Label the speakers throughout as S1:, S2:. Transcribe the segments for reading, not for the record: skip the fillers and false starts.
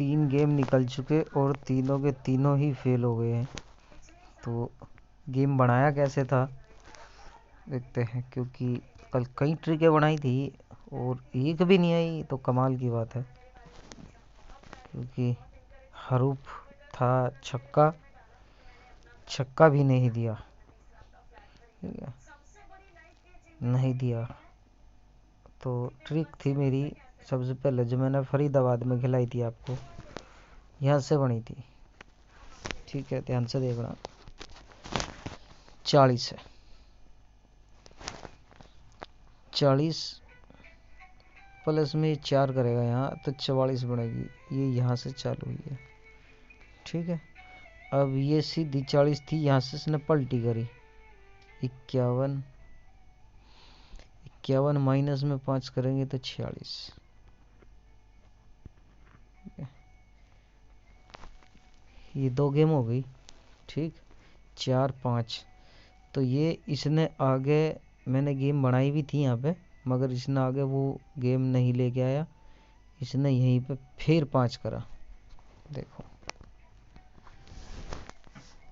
S1: 3 game निकल चुके और तीनों के तीनों ही फेल हो गए हैं। तो गेम बनाया कैसे था देखते हैं, क्योंकि कल कई ट्रिकें बनाई थी और एक भी नहीं आई तो कमाल की बात है। क्योंकि हरूफ था छक्का, छक्का भी नहीं दिया, ठीक है, नहीं दिया। तो ट्रिक थी मेरी सबसे पहले जो मैंने फरीदाबाद में खिलाई थी आपको, यहाँ से बनी थी, ठीक है, ध्यान से देखना। 40 है, 40 प्लस में 4 करेगा यहाँ तो 44 बनेगी। ये यहाँ से चालू हुई है, ठीक है। अब ये सीधी 40 थी, यहाँ से इसने पलटी करी 51, 51 माइनस में 5 करेंगे तो 46। ये 2 गेम हो गई, ठीक, 4 5। तो ये इसने आगे, मैंने गेम बनाई भी थी यहाँ पे, मगर इसने आगे वो गेम नहीं लेके आया, इसने यहीं पे फिर 5 करा। देखो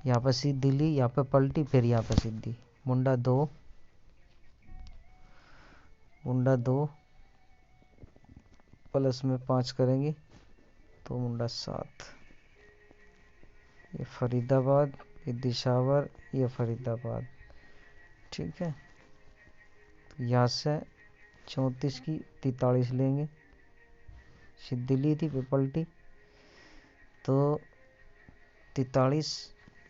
S1: यहाँ पे सीधी ली, यहाँ पे पलटी, फिर यहाँ पे सीधी, मुंडा 2, मुंडा 2 प्लस में 5 करेंगे तो मुंडा 7। ये फरीदाबाद, ये दिशावर, ये फरीदाबाद, ठीक है। तो यहाँ से 34 की 43 लेंगे, सीधी ली थी पे पलटी तो 43,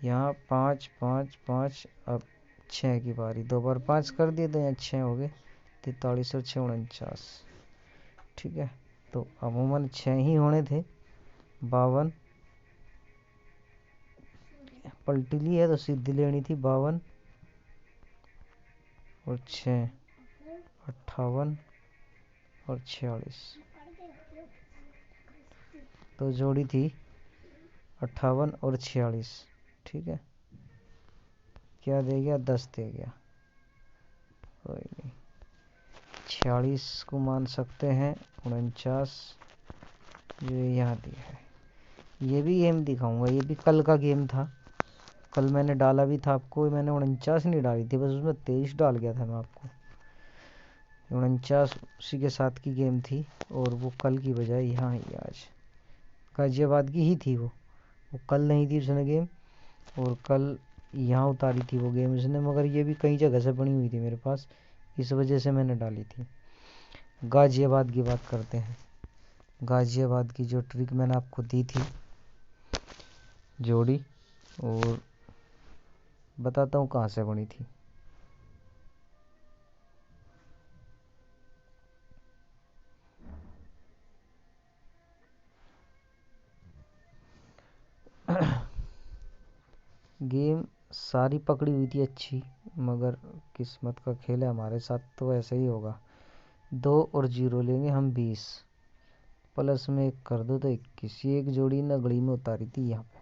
S1: यहाँ 5 5 5। अब 6 की बारी, 2 बार 5 कर दिए तो यहाँ 6 हो गए, 43 और 6 49, ठीक है। तो अमूमन 6 ही होने थे, 52, पलटी ली है तो सीधी लेनी थी 52 और 6 58 और 46। तो जोड़ी थी 58 और 46, ठीक है। क्या दे गया? 10 दे गया, कोई नहीं, 46 को मान सकते हैं 49 जो यहाँ दिया है। ये भी गेम दिखाऊंगा, ये भी कल का गेम था, कल मैंने डाला भी था आपको, मैंने 49 नहीं डाली थी, बस उसमें 23 डाल गया था मैं आपको। 49 उसी के साथ की गेम थी और वो कल की बजाय यहाँ ही आज गाजियाबाद की ही थी। वो कल नहीं थी उसने गेम, और कल यहाँ उतारी थी वो गेम उसने, मगर ये भी कई जगह से बनी हुई थी मेरे पास, इस वजह से मैंने डाली थी। गाजियाबाद की बात करते हैं। गाजियाबाद की जो ट्रिक मैंने आपको दी थी जोड़ी, और बताता हूँ कहाँ से बनी थी। गेम सारी पकड़ी हुई थी अच्छी, मगर किस्मत का खेल है, हमारे साथ तो ऐसा ही होगा। 2 और 0 लेंगे हम 20, प्लस में 1 कर दो तो 21। ये एक जोड़ी नगड़ी में उतारी थी यहाँ पे,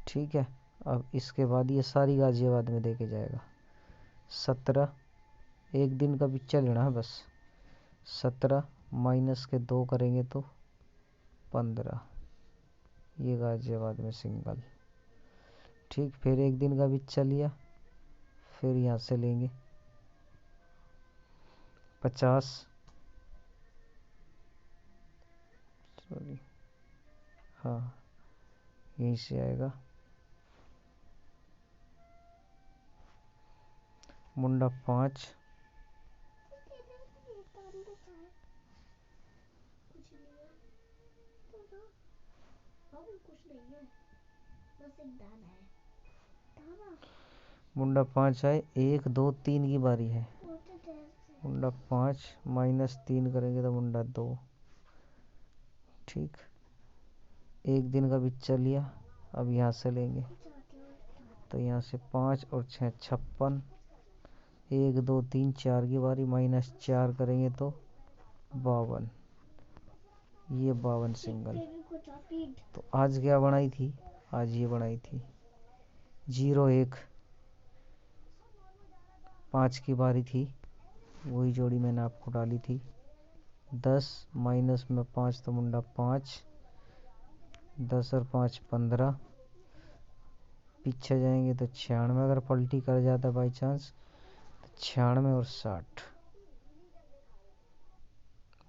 S1: ठीक है। अब इसके बाद ये सारी गाजियाबाद में देके जाएगा। 17, एक दिन का बिच्चा लेना है बस। 17 माइनस के 2 करेंगे तो 15, ये गाजियाबाद में सिंगल, ठीक। फिर एक दिन का बिच्चा लिया, फिर यहाँ से लेंगे 50, सॉरी हाँ यहीं से आएगा, मुंडा 5, मुंडा 5 आए, 1 2 3 की बारी है। मुंडा 5 माइनस 3 करेंगे तो मुंडा 2, ठीक। एक दिन का बिच्चा लिया, अब यहाँ से लेंगे तो यहाँ से 5 और 6 56, 1 2 3 4 की बारी, माइनस 4 करेंगे तो 52, ये 52 सिंगल। तो आज क्या बनाई थी? आज ये बनाई थी 0 1, 5 की बारी थी, वही जोड़ी मैंने आपको डाली थी। 10 माइनस में 5 तो मुंडा 5, 10 और 5 15, पीछे जाएंगे तो 96, अगर पलटी कर जाता बाई चांस तो 96 और 60,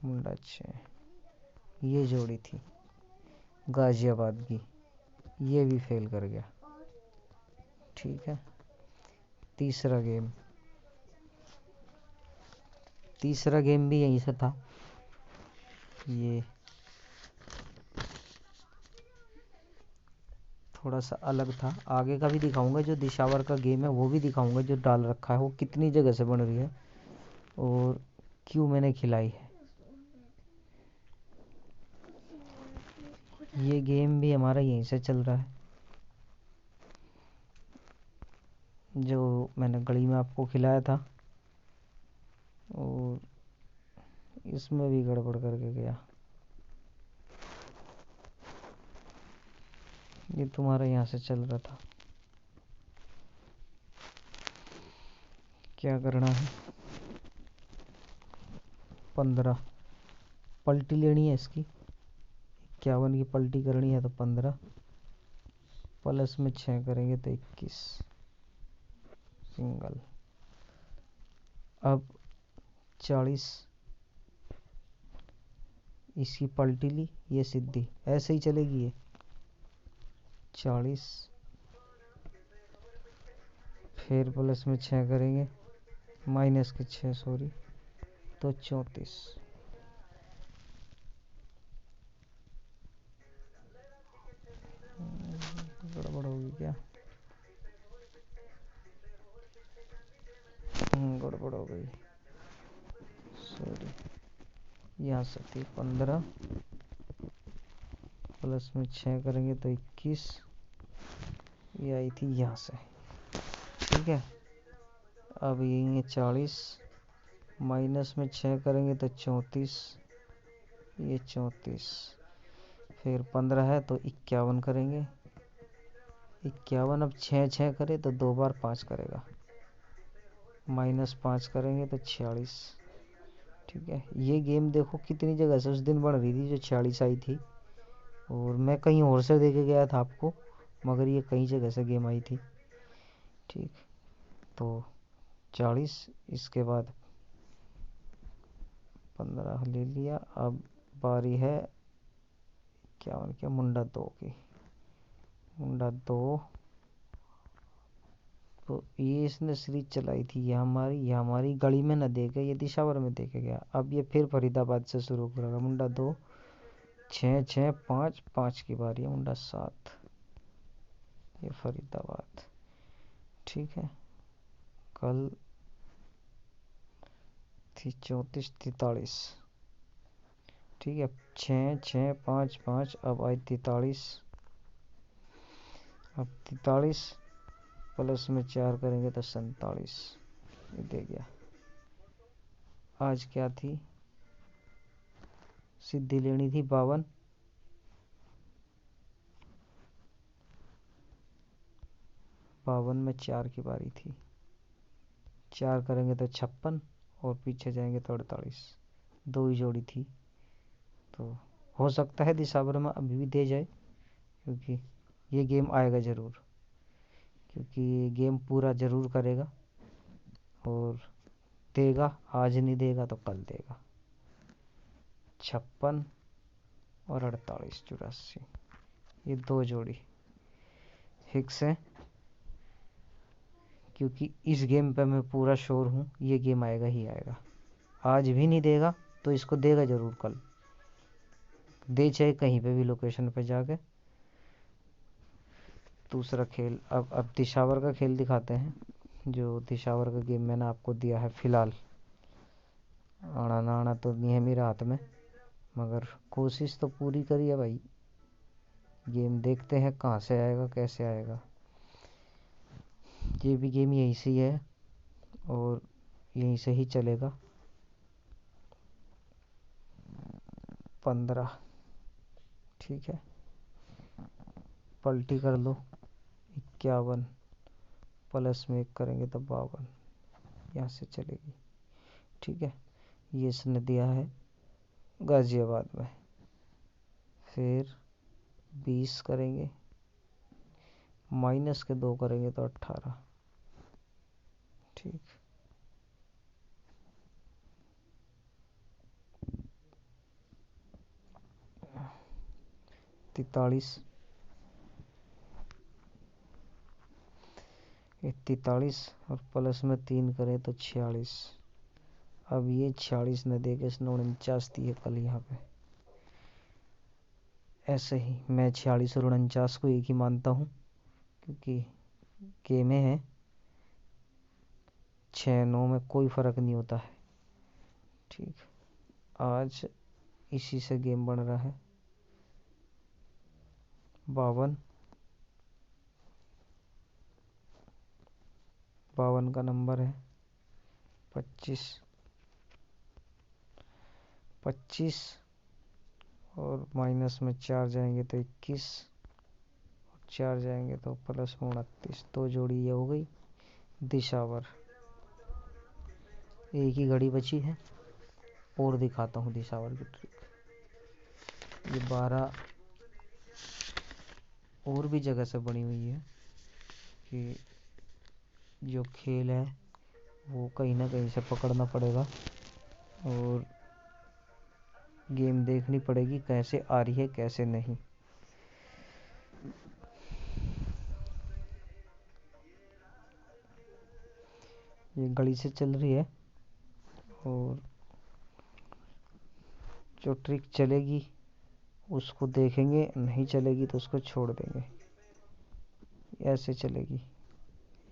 S1: मुंडा 6। ये जोड़ी थी गाजियाबाद की, ये भी फेल कर गया। ठीक है, तीसरा गेम भी यहीं से था। ये थोड़ा सा अलग था, आगे का भी दिखाऊंगा, जो दिशावर का गेम है वो भी दिखाऊंगा, जो डाल रखा है वो कितनी जगह से बन रही है और क्यों मैंने खिलाई है। ये गेम भी हमारा यहीं से चल रहा है, जो मैंने गली में आपको खिलाया था, और इसमें भी गड़बड़ करके गया। ये तुम्हारा यहाँ से चल रहा था। क्या करना है, 15 पलटी लेनी है इसकी, 51 की पलटी करनी है तो 15 प्लस में 6 करेंगे तो 21 सिंगल। अब 40, इसकी पलटी ली, ये सीधी ऐसे ही चलेगी ये 40, फिर प्लस में 6 करेंगे, माइनस के 6 सॉरी, तो 34। गड़बड़ होगी क्या, गड़बड़ हो गई सॉरी। यहाँ से थी 15, प्लस में 6 करेंगे तो 21, ये आई थी यहाँ से। ठीक है, अब ये 40, माइनस में 6 करेंगे तो 34, ये 34, फिर 15 है तो 51 करेंगे, 51, अब 6 6 करे तो 2 बार 5 करेगा, माइनस 5 करेंगे तो 46। ठीक है, ये गेम देखो कितनी जगह से उस दिन बन रही थी जो 46 आई थी, और मैं कहीं और से देके गया था आपको, मगर ये कई जगह से गेम आई थी। ठीक, तो 40, इसके बाद 15 ले लिया। अब बारी है क्या मुंडा 2 की, मुंडा 2, तो ये इसने सीरीज चलाई थी, ये हमारी गली में न देखे, ये दिशावर में देखे गया। अब ये फिर फरीदाबाद से शुरू करेगा, मुंडा 2, 6 6 5 5 की बारी है, मुंडा 7, ये फरीदाबाद। ठीक है, कल थी 34 43। ठीक है, 6 6 5 5, अब आई 43, अब 43 प्लस में 4 करेंगे तो 47, ये दे गया। आज क्या थी, सिद्धि लेनी थी 52, में 4 की बारी थी, 4 करेंगे तो 56, और पीछे जाएंगे तो 48, 2 ही जोड़ी थी, तो हो सकता है दिशावर में अभी भी दे जाए, क्योंकि ये गेम आएगा ज़रूर, क्योंकि ये गेम पूरा ज़रूर करेगा और देगा, आज नहीं देगा तो कल देगा। 56 और 48 84, ये 2 जोड़ी फिक्स है, क्योंकि इस गेम पे मैं पूरा श्योर हूँ, ये गेम आएगा ही आएगा। आज भी नहीं देगा तो इसको देगा ज़रूर कल, दे चाहे कहीं पे भी लोकेशन पे जाके। दूसरा खेल, अब दिशावर का खेल दिखाते हैं, जो दिशावर का गेम मैंने आपको दिया है फिलहाल। आना ना आना तो नहीं है मेरे हाथ में, मगर कोशिश तो पूरी करी है भाई। गेम देखते हैं कहाँ से आएगा कैसे आएगा। ये भी गेम यहीं से ही है और यहीं से ही चलेगा। 15, ठीक है, पलटी कर लो, 51 प्लस में 1 करेंगे तो 52, यहाँ से चलेगी। ठीक है, ये इसने दिया है गाजियाबाद में। फिर 20 करेंगे, माइनस के 2 करेंगे तो 18। ठीक, 43, ये 43 और प्लस में 3 करें तो 46। अब ये 46 न दे के इसने 49 दी है कल यहाँ पे। ऐसे ही मैं 46 और 49 को एक ही मानता हूँ, क्योंकि के में है 6-9 में कोई फ़र्क नहीं होता है। ठीक, आज इसी से गेम बन रहा है। 52 का नंबर है 25 और माइनस में 4 जाएंगे तो 21, 4 जाएंगे तो प्लस में 29। तो जोड़ी ये हो गई दिशावर। एक ही घड़ी बची है और दिखाता हूँ दिशावर की ट्रिक। ये 12 और भी जगह से बनी हुई है कि जो खेल है वो कहीं ना कहीं से पकड़ना पड़ेगा और गेम देखनी पड़ेगी कैसे आ रही है कैसे नहीं। ये घड़ी से चल रही है और जो ट्रिक चलेगी उसको देखेंगे, नहीं चलेगी तो उसको छोड़ देंगे। ऐसे चलेगी,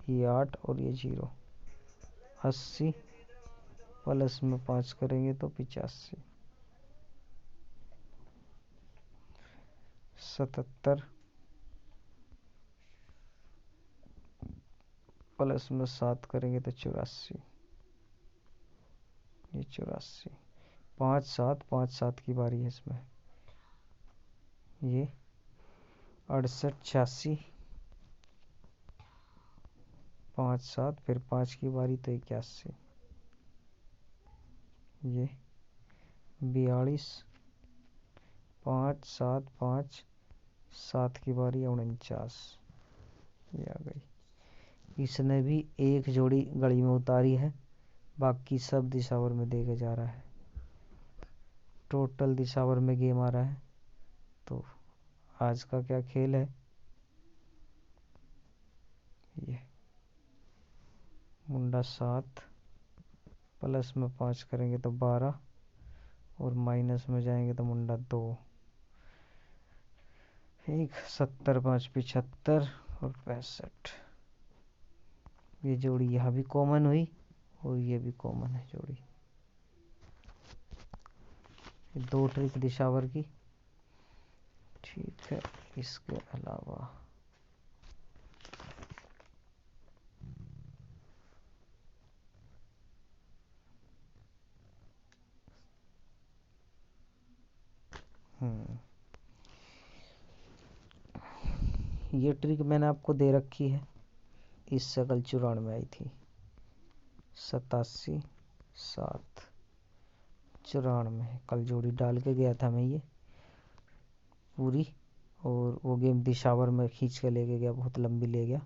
S1: ये 8 और ये 0। 80 प्लस में 5 करेंगे तो 85। 77 प्लस में 7 करेंगे तो 84। ये 84। 5-7 5-7 की बारी है इसमें। ये 68 86 5-7 फिर 5 की बारी तो 81। ये 42 5-7 5-7 की बारी 49। ये आ गई। इसने भी एक जोड़ी घड़ी में उतारी है, बाकी सब दिशावर में देके जा रहा है। टोटल दिशावर में गेम आ रहा है। तो आज का क्या खेल है, ये मुंडा 7 प्लस में 5 करेंगे तो 12 और माइनस में जाएंगे तो मुंडा 2। 70 5 75 और 65। ये जोड़ी यहाँ भी कॉमन हुई और ये भी कॉमन है जोड़ी। दो ट्रिक दिशावर की। ठीक है, इसके अलावा ये ट्रिक मैंने आपको दे रखी है, इससे कल 94 आई थी। 87 7 94 कल जोड़ी डाल के गया था मैं ये पूरी, और वो गेम दिशावर में खींच के लेके गया, बहुत लंबी ले गया।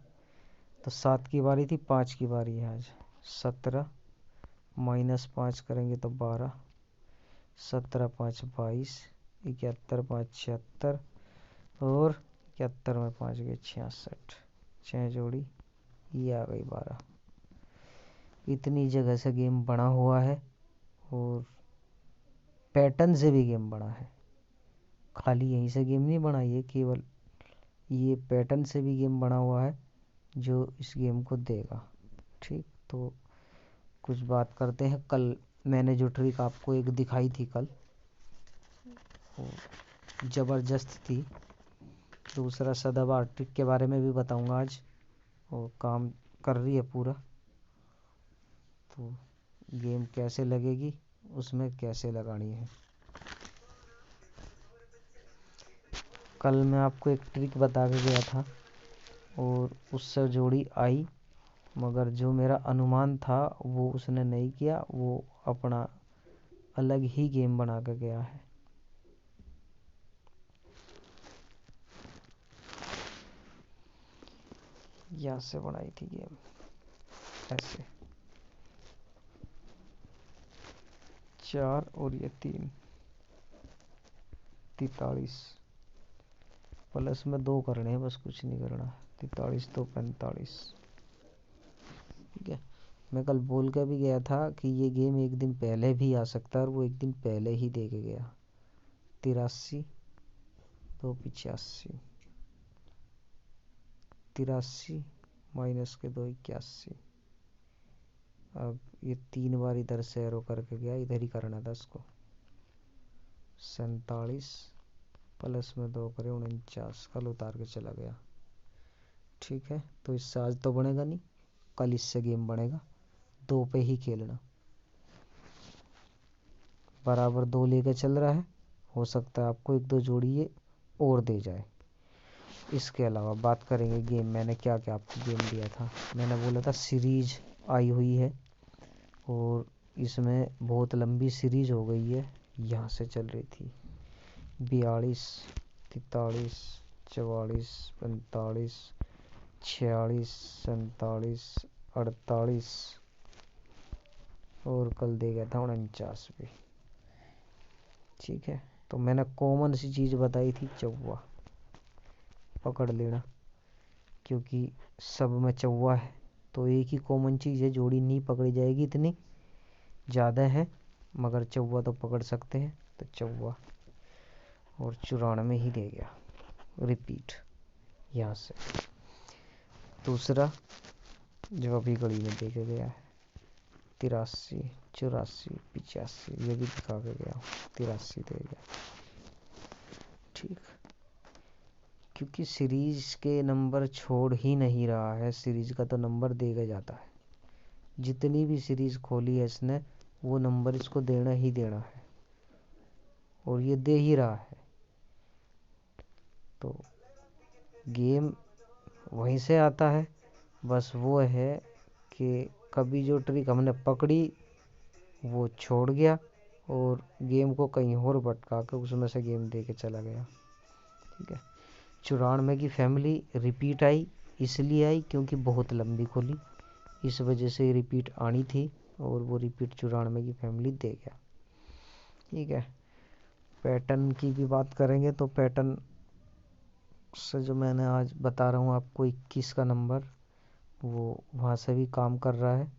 S1: तो 7 की बारी थी, 5 की बारी है आज। 17 माइनस 5 करेंगे तो 12। 17 5 22। 71 5 76 और 71 में 5 गए 66। 6 जोड़ी ये आ गई 12। इतनी जगह से गेम बना हुआ है और पैटर्न से भी गेम बना है, खाली यहीं से गेम नहीं बना, ये केवल ये पैटर्न से भी गेम बना हुआ है जो इस गेम को देगा। ठीक, तो कुछ बात करते हैं। कल मैंने जो ट्रिक आपको एक दिखाई थी कल, वो ज़बरदस्त थी। दूसरा सदाबहार ट्रिक के बारे में भी बताऊंगा आज, वो काम कर रही है पूरा। तो गेम कैसे लगेगी, उसमें कैसे लगानी है। कल मैं आपको एक ट्रिक बता के गया था और उससे जोड़ी आई, मगर जो मेरा अनुमान था वो उसने नहीं किया, वो अपना अलग ही गेम बना के गया है। यहाँ से बनाई थी गेम ऐसे, 4 और ये 3, 43 प्लस में 2 करने हैं, बस कुछ नहीं करना। 43 तो 45। ठीक है, मैं कल बोल के भी गया था कि ये गेम एक दिन पहले भी आ सकता है, और वो एक दिन पहले ही दे के गया। 83 तो 85, 83 माइनस के 2 81। अब ये 3 बार इधर से एरो करके गया, इधर ही करना था इसको। 47 प्लस में 2 करे 49, कल उतार के चला गया। ठीक है, तो इससे आज तो बनेगा नहीं, कल इससे गेम बनेगा। 2 पे ही खेलना, बराबर 2 लेकर चल रहा है, हो सकता है आपको 1-2 जोड़ी ये और दे जाए। इसके अलावा बात करेंगे गेम, मैंने क्या क्या आपको गेम दिया था। मैंने बोला था सीरीज आई हुई है, और इसमें बहुत लंबी सीरीज हो गई है। यहाँ से चल रही थी 42, 43, 44, 45, 46, 47, 48, और कल दे गया था 49 भी। ठीक है, तो मैंने कॉमन सी चीज़ बताई थी, चौवा पकड़ लेना, क्योंकि सब में चौवा है, तो एक ही कॉमन चीज़ है, जोड़ी नहीं पकड़ी जाएगी, इतनी ज़्यादा है, मगर चौवा तो पकड़ सकते हैं, तो चौवा। और 94 ही दे गया रिपीट यहाँ से। दूसरा जो अभी घड़ी में देखे गया है 83, 84, 85, ये भी दिखा के गया, 83 दे गया। ठीक, क्योंकि सीरीज के नंबर छोड़ ही नहीं रहा है, सीरीज का तो नंबर देगा जाता है, जितनी भी सीरीज खोली है इसने वो नंबर इसको देना ही देना है, और ये दे ही रहा है। तो गेम वहीं से आता है, बस वो है कि कभी जो ट्रिक हमने पकड़ी वो छोड़ गया, और गेम को कहीं और भटका कर उसमें से गेम दे के चला गया। ठीक है, 94 की फैमिली रिपीट आई, इसलिए आई क्योंकि बहुत लंबी खोली, इस वजह से रिपीट आनी थी, और वो रिपीट 94 की फैमिली दे गया। ठीक है, पैटर्न की भी बात करेंगे, तो पैटर्न से जो मैंने आज बता रहा हूँ आपको 21 का नंबर, वो वहाँ से भी काम कर रहा है,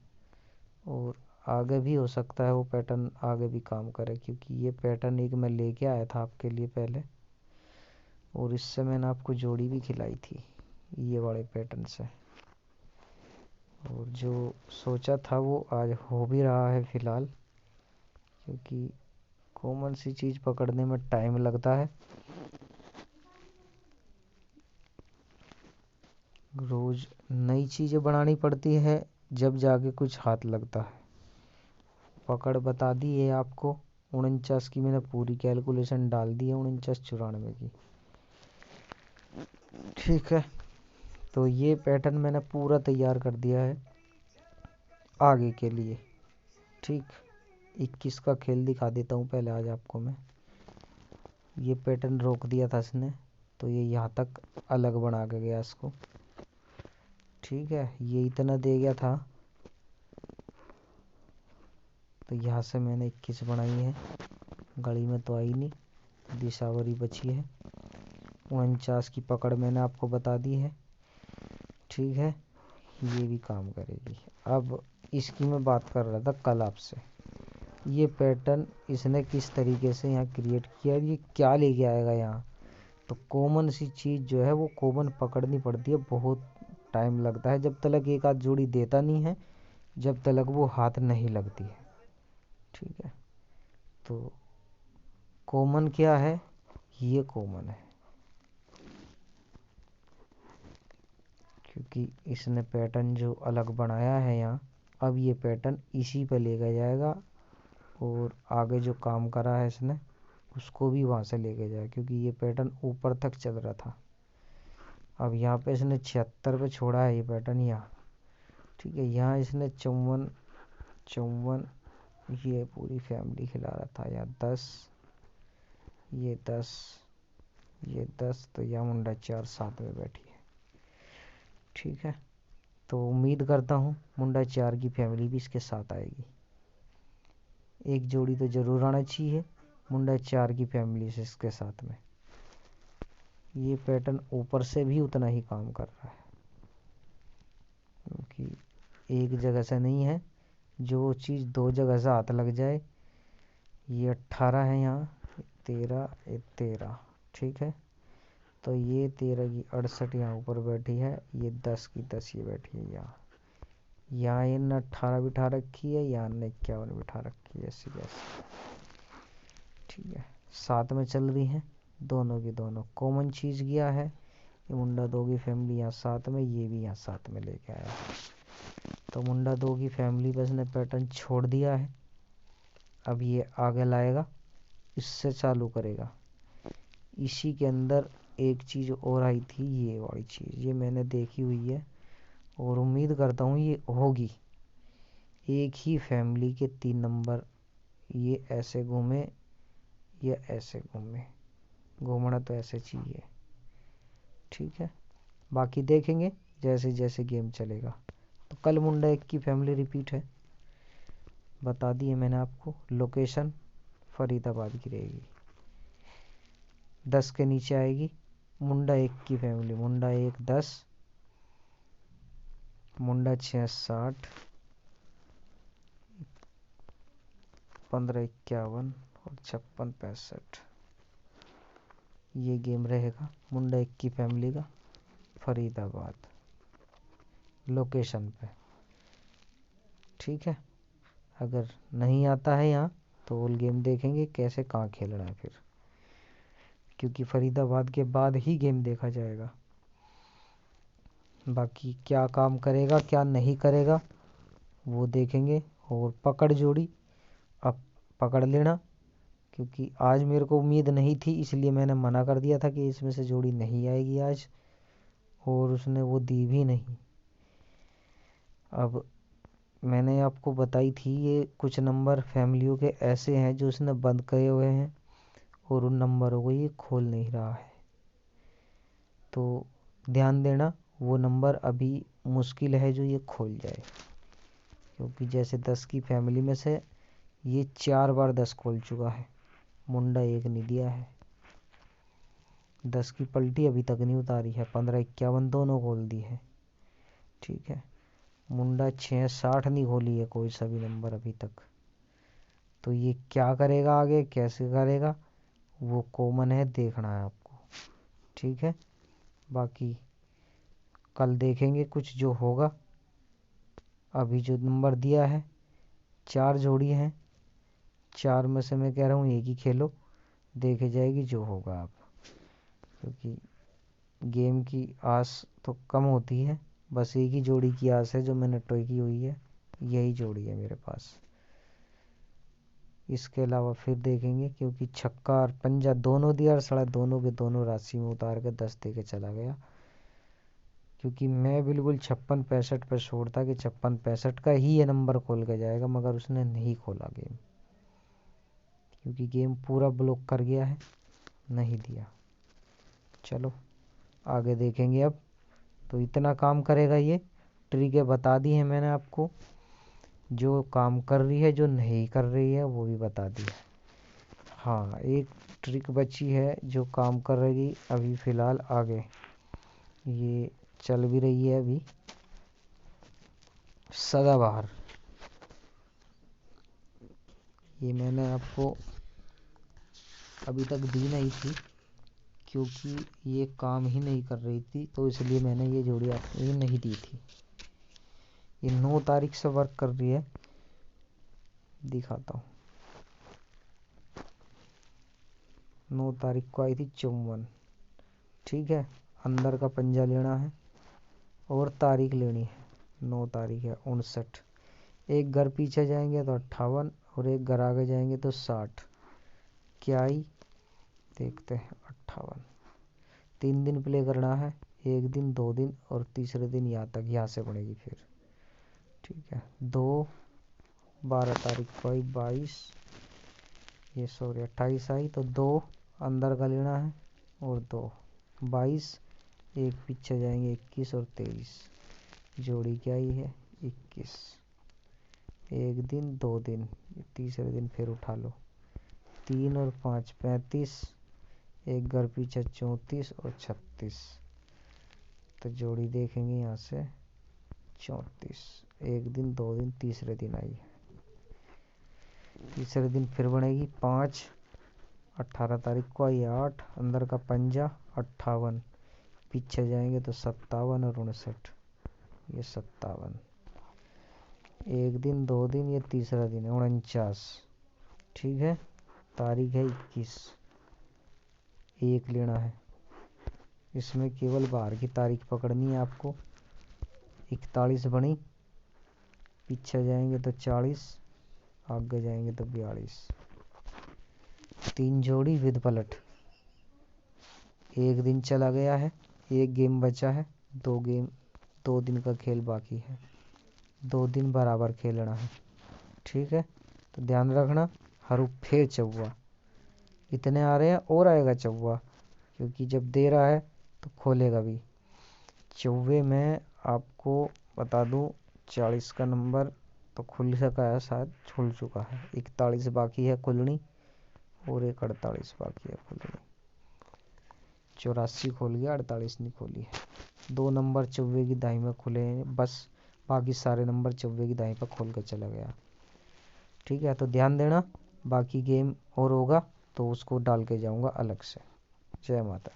S1: और आगे भी हो सकता है वो पैटर्न आगे भी काम करे, क्योंकि ये पैटर्न एक मैं लेके आया था आपके लिए पहले, और इससे मैंने आपको जोड़ी भी खिलाई थी ये वाले पैटर्न से, और जो सोचा था वो आज हो भी रहा है फिलहाल, क्योंकि कॉमन सी चीज़ पकड़ने में टाइम लगता है, रोज नई चीज़ें बनानी पड़ती है, जब जाके कुछ हाथ लगता है। पकड़ बता दी है आपको, 49 की मैंने पूरी कैलकुलेशन डाल दी है, 49 94 की। ठीक है, तो ये पैटर्न मैंने पूरा तैयार कर दिया है आगे के लिए। ठीक, 21 का खेल दिखा देता हूँ पहले आज आपको मैं। ये पैटर्न रोक दिया था इसने, तो ये यहाँ तक अलग बना के गया इसको। ठीक है, ये इतना दे गया था, तो यहाँ से मैंने 21 बनाई है, घड़ी में तो आई नहीं, दिशावरी बची है। 49 की पकड़ मैंने आपको बता दी है। ठीक है, ये भी काम करेगी। अब इसकी मैं बात कर रहा था कल आपसे, ये पैटर्न इसने किस तरीके से यहाँ क्रिएट किया, ये क्या लेके आएगा यहाँ। तो कॉमन सी चीज़ जो है वो कॉमन पकड़नी पड़ती है, बहुत टाइम लगता है, जब तक एक आध जोड़ी देता नहीं है, जब तक वो हाथ नहीं लगती है। ठीक है, तो कॉमन क्या है, ये कॉमन है, क्योंकि इसने पैटर्न जो अलग बनाया है यहाँ, अब ये पैटर्न इसी पे लेके जाएगा, और आगे जो काम करा है इसने उसको भी वहाँ से लेके जाए, क्योंकि ये पैटर्न ऊपर तक चल रहा था। अब यहाँ पे इसने 76 पे छोड़ा है ये पैटर्न यहाँ। ठीक है, यहाँ इसने 54, 54, ये पूरी फैमिली खिला रहा था, यहाँ 10, ये 10, ये 10, तो यहाँ मुंडा 4 साथ में बैठी है। ठीक है, तो उम्मीद करता हूँ मुंडा 4 की फैमिली भी इसके साथ आएगी। एक जोड़ी तो ज़रूर आना चाहिए मुंडा 4 की फैमिली से इसके साथ में। ये पैटर्न ऊपर से भी उतना ही काम कर रहा है, क्योंकि एक जगह से नहीं है, जो चीज़ 2 जगह से हाथ लग जाए। ये 18 है यहाँ, 13, ये 13, ठीक है। तो ये 13 की 68 यहाँ ऊपर बैठी है, ये 10 की 10 ये बैठी है यहाँ। यहाँ ये न 18 बिठा रखी है, यहाँ न 51 बिठा रखी है, ऐसी जैसी, ठीक है। साथ में चल रही हैं दोनों की दोनों। कॉमन चीज़ किया है, ये मुंडा 2 की फैमिली यहाँ साथ में, ये भी यहाँ साथ में लेके आया है। तो मुंडा 2 की फैमिली बस ने पैटर्न छोड़ दिया है, अब ये आगे लाएगा, इससे चालू करेगा। इसी के अंदर एक चीज़ और आई थी, ये वाली चीज़, ये मैंने देखी हुई है और उम्मीद करता हूँ ये होगी। एक ही फैमिली के 3 नंबर, ये ऐसे घूमे या ऐसे घूमे, घूमना तो ऐसे चाहिए, ठीक है। बाकी देखेंगे जैसे जैसे गेम चलेगा। तो कल मुंडा 1 की फैमिली रिपीट है, बता दी है मैंने आपको। लोकेशन फरीदाबाद की रहेगी, 10 के नीचे आएगी। मुंडा 1 की फैमिली, मुंडा 1 10, मुंडा 6 60, 15 51 और 56 65। ये गेम रहेगा मुंडा 1 की फैमिली का, फरीदाबाद लोकेशन पे, ठीक है। अगर नहीं आता है यहाँ तो ऑल गेम देखेंगे कैसे कहाँ खेलना है फिर, क्योंकि फरीदाबाद के बाद ही गेम देखा जाएगा। बाकी क्या काम करेगा क्या नहीं करेगा वो देखेंगे। और पकड़ जोड़ी अब पकड़ लेना, क्योंकि आज मेरे को उम्मीद नहीं थी, इसलिए मैंने मना कर दिया था कि इसमें से जोड़ी नहीं आएगी आज, और उसने वो दी भी नहीं। अब मैंने आपको बताई थी ये कुछ नंबर फैमिलियों के ऐसे हैं जो उसने बंद करे हुए हैं और उन नंबरों को ये खोल नहीं रहा है। तो ध्यान देना, वो नंबर अभी मुश्किल है जो ये खोल जाए, क्योंकि जैसे 10 की फैमिली में से ये 4 बार 10 खोल चुका है, मुंडा 1 नहीं दिया है। 10 की पलटी अभी तक नहीं उतारी है, 15 51 दोनों खोल दी है, ठीक है। मुंडा 6 60 नहीं खोली है कोई सा भी नंबर अभी तक। तो ये क्या करेगा आगे, कैसे करेगा, वो कॉमन है, देखना है आपको, ठीक है। बाकी कल देखेंगे कुछ जो होगा। अभी जो नंबर दिया है 4 जोड़ी हैं, 4 में से मैं कह रहा हूँ एक ही खेलो, देखे जाएगी जो होगा आप, क्योंकि गेम की आस तो कम होती है, बस एक ही जोड़ी की आस है जो मैंने टॉय की हुई है, यही जोड़ी है मेरे पास। इसके अलावा फिर देखेंगे, क्योंकि छक्का और पंजा दोनों दिया और सड़ा दोनों के दोनों राशि में उतार के 10 दे के चला गया, क्योंकि मैं बिल्कुल 56 65 पर छोड़ता कि 56 65 का ही ये नंबर खोल के जाएगा, मगर उसने नहीं खोला गेम, क्योंकि गेम पूरा ब्लॉक कर गया है, नहीं दिया। चलो आगे देखेंगे अब। तो इतना काम करेगा ये, ट्रिकें बता दी है मैंने आपको, जो काम कर रही है जो नहीं कर रही है वो भी बता दी है। हाँ, एक ट्रिक बची है जो काम कर रही अभी फ़िलहाल आगे, ये चल भी रही है अभी, सदाबहार। ये मैंने आपको अभी तक दी नहीं थी, क्योंकि ये काम ही नहीं कर रही थी, तो इसलिए मैंने ये जोड़ी आपको ये नहीं दी थी। ये 9 तारीख से वर्क कर रही है, दिखाता हूँ। 9 तारीख को आई थी 54, ठीक है। अंदर का पंजा लेना है और तारीख लेनी है, 9 तारीख है 59। एक घर पीछे जाएंगे तो 58 और एक घर आगे जाएंगे तो 60। क्या आई देखते हैं, 58। 3 दिन प्ले करना है, 1 दिन 2 दिन और तीसरे दिन यहाँ तक, यहाँ से बनेगी फिर, ठीक है। 2 12 तारीख को आई 22, ये सॉरी 28 आई, तो 2 अंदर का लेना है और 2 22 एक पीछे जाएंगे 21 और 23, जोड़ी क्या ही है 21। एक दिन 2 दिन, तीसरे दिन फिर उठा लो, 3 और 5 35, एक घर पीछे 34 और 36, तो जोड़ी देखेंगे यहाँ से 34। एक दिन 2 दिन, तीसरे दिन आई, तीसरे दिन फिर बनेगी 5, 18 तारीख को आई 8, अंदर का पंजा 58, पीछे जाएंगे तो 57 और 59, ये 57। एक दिन 2 दिन, ये तीसरा दिन है 49, ठीक है। तारीख है 21, एक लेना है, इसमें केवल बाहर की तारीख पकड़नी है आपको। 41 बनी, पीछे जाएंगे तो 40, आगे जाएंगे तो 42, 3 जोड़ी विद पलट। एक दिन चला गया है, एक गेम बचा है, 2 दिन का खेल बाकी है, 2 दिन बराबर खेलना है, ठीक है। तो ध्यान रखना, हरू फिर चौवा, इतने आ रहे हैं और आएगा चौवा, क्योंकि जब दे रहा है तो खोलेगा भी। चौवे में आपको बता दूं 40 का नंबर तो खुल सका है, शायद खुल चुका है। 41 बाकी है खुलनी और एक 48 बाकी है खुलनी। 84 खोल गया, 48 नहीं खोली है। 2 नंबर चौवे की दाई में खुले हैं बस, बाकी सारे नंबर चौवे की दाई पर खोल कर चला गया, ठीक है। तो ध्यान देना, बाकी गेम और होगा तो उसको डाल के जाऊंगा अलग से। जय माता।